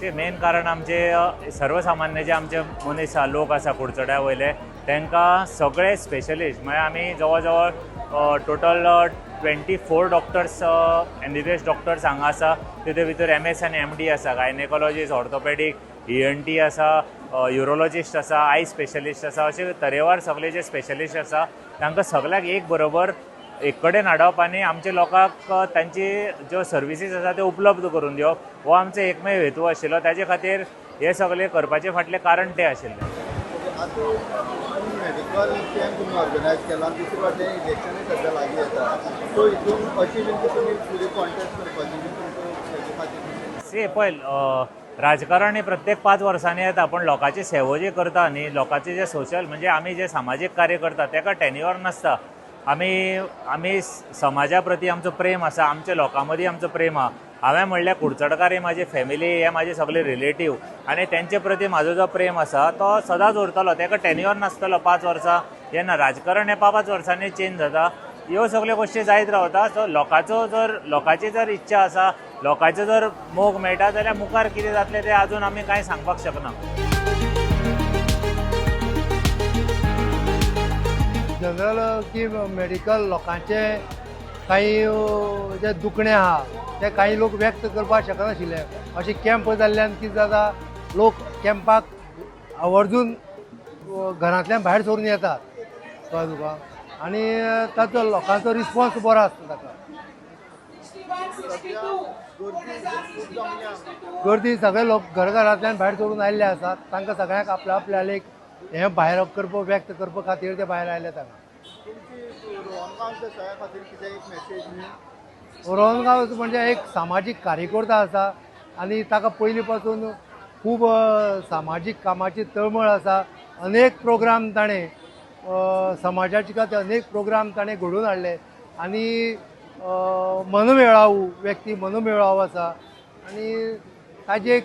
जावपाचें मेन कारण आमचे सर्वसामान्य जे आमचे मनीस लोक आसा कुडचड्या वयले तांकां सगळे स्पेशलिस्ट म्हळ्यार आमी जवळ जवळ टोटल 24 डॉक्टर्स MBBS डॉक्टर्स हांगा आसा. तितूंत भितर MS आनी MD आसा, गायनेकोलॉजिस्ट, ऑर्थोपेडीक, ENT आसा, युरोलॉजिस्ट आसा, आय स्पेशलिस्ट आसा, अशे तरेवार सगळे जे स्पेशलिस्ट आसा तांकां सगळ्याक एक बरोबर एक कडेन हाडप आनी आमच्या लोकांक तांची ज्यो सर्विसीस आसा त्यो उपलब्ध करून दिवप हो आमचो एकमेव हेतू आशिल्लो. ताजे खातीर हे सगळे करपाचे फाटलें कारण तें आशिल्लें. मेडिकल कॅम्प तुम्ही ऑर्गनायज केला, दुसरे फावटी इलेक्शनूय सध्या लागीं येता, सो हितून अशी बीन तुमी फुडें कॉन्टेस्ट करपाची हेजे खातीर सी पळय, राजकारण हे प्रत्येक 5 वर्सांनी येता, पण लोकांची सेवा जी करता न्ही, लोकांचे जे सोशल म्हणजे आमी जे सामाजीक कार्य करता ताका टेन्युअर नासता. आमी समाजा प्रती आमचो प्रेम आसा, आमच्या लोकां मदीं आमचो प्रेम आहा. हांवें म्हणल्यार कुडचडकार ही म्हाजी फॅमिली, हे म्हाजे सगळे रिलेटीव आनी तेंचे प्रती म्हाजो जो प्रेम आसा तो सदांच उरतलो. ताका टेन्युअर नासतलो 5 वर्सां. जेन्ना राजकारण हे 5 वर्सांनी चेंज जाता ह्यो सगळ्यो गोश्टी जायत रावता. सो लोकांची जर इच्छा आसा, लोकांचो जर मोग मेळटा जाल्यार मुखार कितें जातलें तें आजून आमी कांय सांगपाक शकना. जनरल की मेडिकल लोकांचे काही जे दुखणे आहा ते काही लोक व्यक्त करपाक शकनाशिल्ले. अशें कॅम्प जाल्ल्यान कितें जाता, लोक कॅम्पाक आवर्जून घरांतल्यान भायर सरून येतात कळ्ळें तुका, आनी ताचो लोकांचो रिस्पॉन्स बरो आसता. ताका गर्दी सगळे लोक घरांतल्यान भायर सरून आयिल्ले आसात. तांकां सगळ्यांक आपल्या आपल्याक हें भायर करप व्यक्त करपा खातीर ते भायर आयले. तांकां रोहनगांव म्हणजे एक सामाजीक कार्यकर्ता आसा आनी ताका पयलीं पासून खूब सामाजीक कामाची तळमळ आसा. अनेक प्रोग्राम ताणें समाजाचे खातीर अनेक प्रोग्राम ताणें घडोवन हाडले आनी मनमेळावू व्यक्ती मनमेळावो आसा आनी ताजे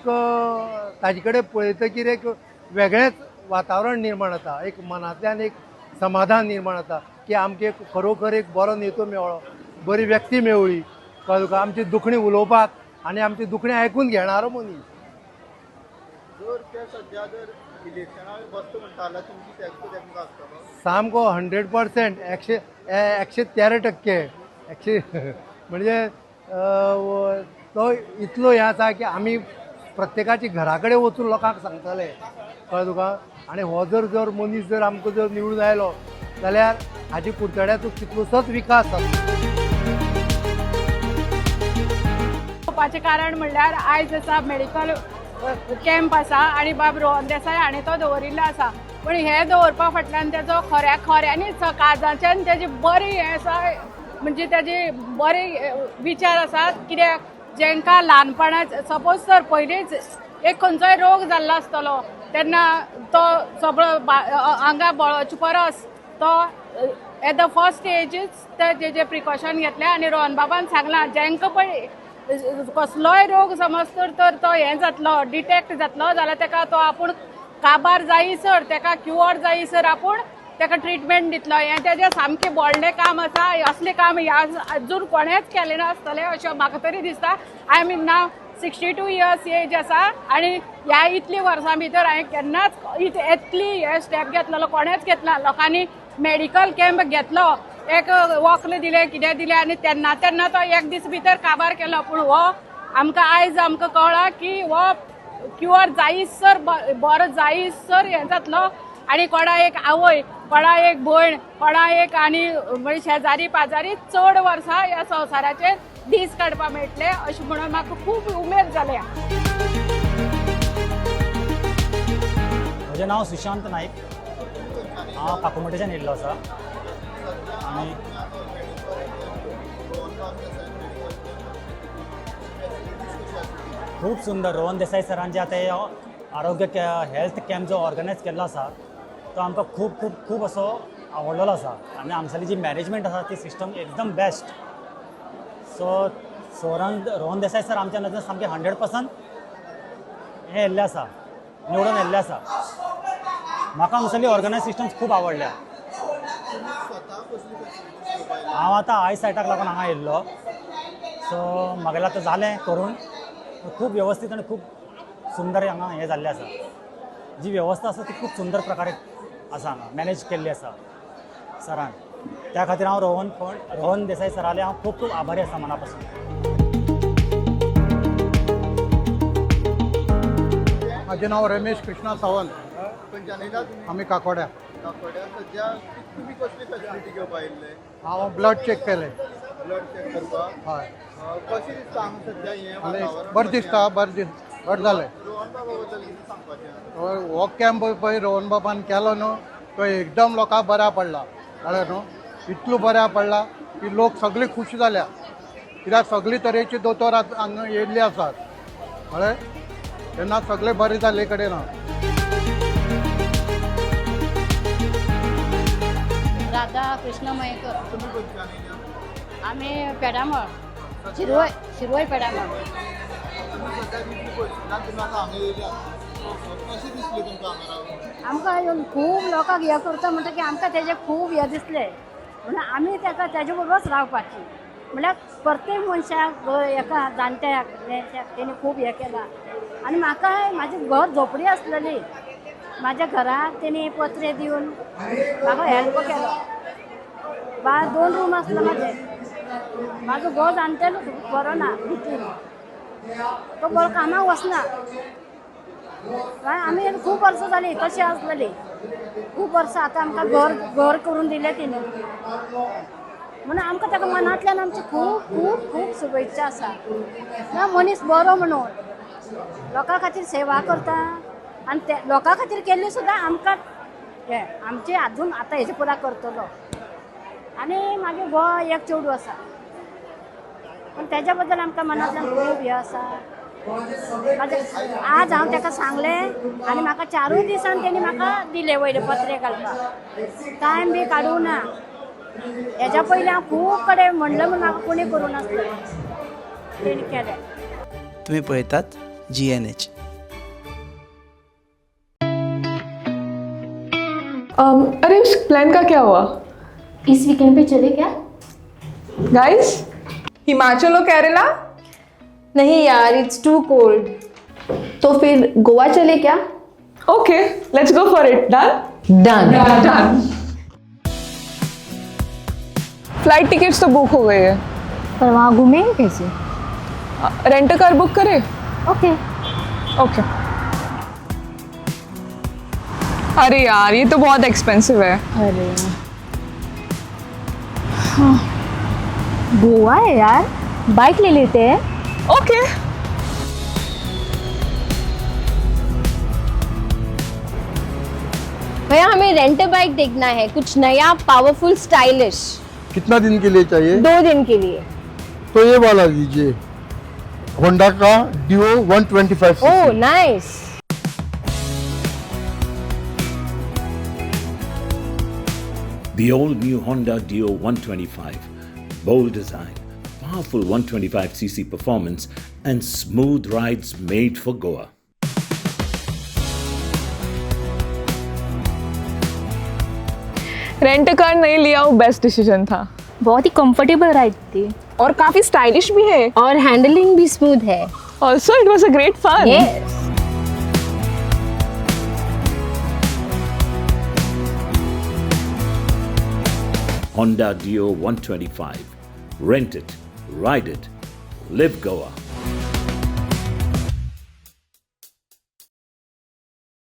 कडेन पळयतकीर एक वेगळेंच वातावरण निर्माण जाता. एक मनांतल्यान एक समाधान निर्माण जाता की आमकां खरोखर एक बरो नेतो मेळ्ळो, बरी व्यक्ती मेळ्ळी कळ्ळें तुका, आमची दुखणी उलोवपाक आनी आमची दुखणी आयकून घेणारो मनीस. जर ते सध्या जर इलेक्शनाक बसता म्हणटा जाल्यार तुमची तेंका आसतलो सामको 100%, 113%. म्हणजे तो इतलो हें आसा की आमी प्रत्येकाची घरा कडेन वचून लोकांक सांगतले कळ्ळें तुका. आनी हो जर मनीस जर आमकां जर निवडून आयलो जाल्यार हाजी कुडचड्याचो कितलोसोच विकास जाता. करपाचें कारण म्हणल्यार आयज आसा मेडिकल कॅम्प आसा आनी बाब रोहन देसाय हाणें तो दवरिल्लो आसा. पूण हें दवरपा फाटल्यान तेजो खऱ्यांनीच काळजाच्यान तेजी बरी हें आसा, म्हणजे तेजे बरे विचार आसात. कित्याक जेंकां ल्हानपणांत सपोज जर पयलींच एक खंयचोय रोग जाल्लो आसतलो तेन्ना तो सगळो आंगा बळोवचे परस तो एट द फर्स्ट स्टेजीच तेजे प्रिकॉशन घेतले. आनी रोहन बाबान सांगलां जेंकां पळय कसलोय रोग समज तर तो हें जातलो, डिटेक्ट जातलो जाल्यार ताका तो आपूण काबार जायसर, ताका क्युअर जायसर आपूण ताका ट्रिटमेंट दितलो. हें तेजें सामकें व्हडलें काम आसा. असलें काम अजून कोणेच केलें नासतलें अशें म्हाका तरी दिसता. I mean now 62 years age आसा आनी ह्या इतली वर्सां भितर हांवें केन्नाच इतली हे स्टेप घेतलेलो कोणेच घेतला. लोकांनी मेडिकल कॅम्प घेतलो, एक वखल दिलें, कितें दिलें आनी तेन्ना तो एक दीस भितर काबार केलो. पूण हो आमकां आयज आमकां कळ्ळां की हो क्युअर जायसर बरो जायसर हें जातलो. आनी कोणा एक आवय, कोणा एक भयण, कोणा एक आनी म्हणजे शेजारी पाजारी चड वर्सां ह्या संवसाराचेर दीस काडपाक मेळटले अशें म्हणून म्हाका खूब उमेद जाल्या. म्हजें नांव सुशांत नाईक. हांव काकुमटेच्यान येयल्लो आसा आनी खूब सुंदर रोहन देसाई सरान जे आतां हे आरोग्य हेल्थ कॅम्प जो ऑर्गनायज केल्लो आसा तो आमकां खूब खूब खूब असो आवडलेलो आसा. आनी हांगसरली जी मॅनेजमेंट आसा ती सिस्टम एकदम best. So Rohan Desai sir आमच्या नदरेन सामकें 100% हें येल्लें आसा, निवडून येल्लें आसा. म्हाका हांगसरली ऑर्गनायज सिस्टम्स खूब आवडल्या. हांव आतां आय सायटाक लागून हांगा येयल्लो, सो म्हागेलें आतां जालें करून खूब वेवस्थीत आनी खूब सुंदर हांगा हें जाल्लें आसा. जी वेवस्था आसा ती खूब सुंदर प्रकारे आसा हांगा मॅनेज केल्ली आसा सरान. त्या खातीर हांव रोहन देसाई सराले हांव खूब खूब आभारी आसा मना पासून. माझे नाव रमेश कृष्णा सावंत. खंयच्यान येयला तुमी? आम्ही काकोड्या. काकोड्या सध्या तुमी कसली फॅसिलिटी घेवपा आयिल्ले? हांव ब्लड चेक केले. ब्लड चेक करपाक. हय कशें दिसता हांगा सध्या हें आनी वातावरण? बरें दिसता बरें जालें. रोहन बाबा बद्दल कितें सांगपाचें? हो कॅम्प पळय रोहन बाबान केलो न्हू तो एकदम लोकांक बऱ्या पडला कळ्ळें न्हू. इतलो बऱ्या पडला की लोक सगळीं खुश जाल्या कित्याक सगळी तरेची दोतोर हांगा येयल्ली आसात कळ्ळें. तेन्ना सगळें बरें जाल्ले कडेन आहा. राधा कृष्ण मयेकर. तुमी खंयच्यान येयल्या? आम्ही पेडामळ शिरवय पेडामळ. तुमी सध्या कितली पयसुल्यान तुमी आतां हांगा येयल्या? कशें दिसलें तुमकां हांगा रावन? आमकां येवन खूब लोकांक हें करता म्हणटा की आमकां तेजें खूब हें दिसलें म्हणून आमी तेजे बरोबरच रावपाची. म्हणल्यार प्रत्येक मनशाक एका जाणट्याक तेणी खूब हें केलां. आनी म्हाका म्हाजें घर झोपडी आसलेली म्हाज्या घराक तेणी पत्रे दिवन म्हाका हेल्प केलो. भायर 2 रूम आसले म्हाजो घो जाणटेलो बरो ना भितून तो बरो कामाक वचना. आमी खूब वर्सां जालीं तशी आसलेली. खूब वर्सां आतां आमकां घर करून दिलें तिणें म्हणून आमकां ताका मनांतल्यान आमची खूब खूब खूब शुभेच्छा आसा. मनीस बरो म्हणून लोकां खातीर सेवा करता आनी ते लोकां खातीर केल्ली सुद्दां आमकां हें आमचे आजून आतां हेजे पुरा करतलो. आनी म्हागे घो एक चेडूं आसा पूण तेज्या बद्दल आमकां मनांतल्यान खूब हें आसा. आज हांव ताका सांगलें आनी म्हाका 4 दिसान तेणी म्हाका दिले वयले पत्रे घालपाक. टायम बी काडूं ना. हेज्या पयलीं हांव खूब कडेन म्हणलें म्हूण म्हाका कोणी करूं नासलें. तेणी केलें. तुम्ही पळयतात GNH. अरे उस प्लान का क्या हुआ? इस वीकेंड पे चले क्या? गाइस हिमाचल और केरला? नहीं यार, इट्स टू कोल्ड. तो फिर गोवा चले क्या? Okay let's go for it. Done done. Flight tickets तो बुक हो गई है. पर वहाँ घूमेंगे कैसे? रेंट कार बुक करें? ओके. ओके. अरे यार ये तो बहुत एक्सपेंसिव है. अरे गोवा है यार, बाइक ले लेते हैं. ओके. भैया हमें रेंट बाइक देखना है, कुछ नया पावरफुल स्टाइलिश. कितना दिन के लिए चाहिए? 2 दिन के लिए. तो ये वाला लीजिए, होंडा का Dio 125 oh nice. The all-new Honda Dio 125. Bold design, powerful 125cc performance, and smooth rides made for Goa. Rent car नहीं लिया वो बेस्ट डिसीजन था. बहुत ही कंफर्टेबल राइड थी और काफी स्टाइलिश भी है. और हैंडलिंग भी स्मूथ है. Also it was a great fun. Yes. Honda Dio 125. Rent it, ride it, live Goa.